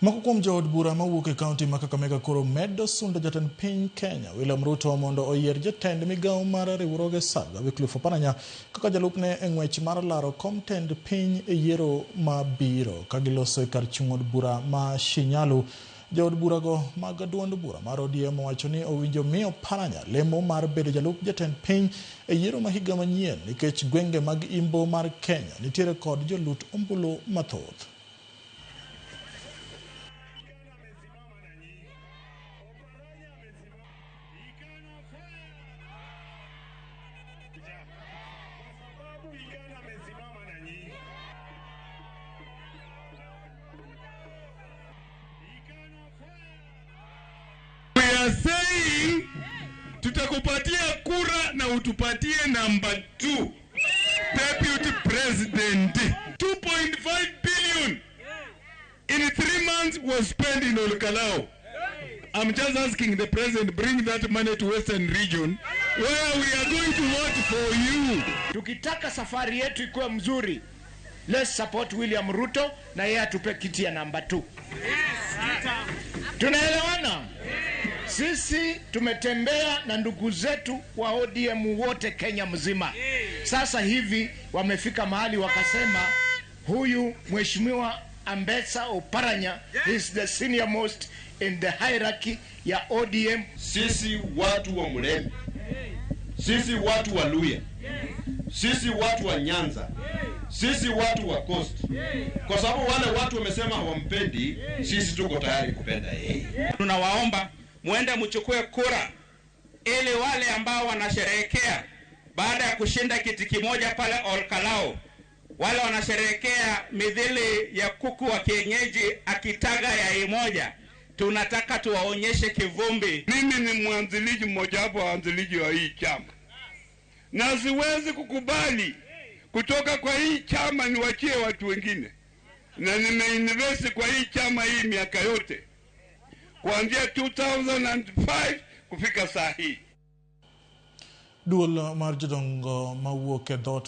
Moko kuom jood bura mawuok e kaunti ma Kakamega koro medo sundo jatend piny Kenya William Ruto mondo oyier jatend migawo mar riwruoge SAG Wycliffe Oparanya kaka jalupne e ng'wech mar laro kom tend piny e yiero mabiro ka giloso e kar chung' od bura ma Shinyalu. Jood burago mag duond bura mar ODM wacho ni owinjo miyo Oparanya lemo mar bedo jalup jatend piny e yiero ma higa manyien nikech gwenge mag Imbo mar Kenya nitiere kod jolut ombulu mathoth. We are saying tutakupatia kura na utupatie number 2 deputy president. 2.5 billion in 3 months was spent in Olkalao. I'm just asking the president, bring that money to Western region where we are going to vote for you. Tukitaka safari yetu ikuwe mzuri, let's support William Ruto na yeye atupe kiti ya number 2. Tunaelewana? Sisi tumetembea na ndugu zetu wa ODM wote Kenya mzima. Sasa hivi wamefika mahali wakasema huyu mheshimiwa Ambetsa Oparanya is the senior most in the hierarchy ya ODM. Sisi watu wa Murembe, sisi watu wa Luya, sisi watu wa Nyanza, sisi watu wa Coast, kwa sababu wale watu wamesema hawampendi, sisi tuko tayari kupenda yeye. Tunawaomba muende mchukue kura ili wale ambao wanasherehekea baada ya kushinda kiti kimoja pale Olkalao, wale wanasherehekea midhili ya kuku wa kienyeji akitaga yai moja, tunataka tuwaonyeshe kivumbi. Mimi ni mwanzilishi mmoja wapo wa wanzilishi wa hii chama, na siwezi kukubali kutoka kwa hii chama niwachie watu wengine, na nimeinvest kwa hii chama hii miaka yote kuanzia 2005 kufika saa hii. Duol mar jodongo mawuok e dhot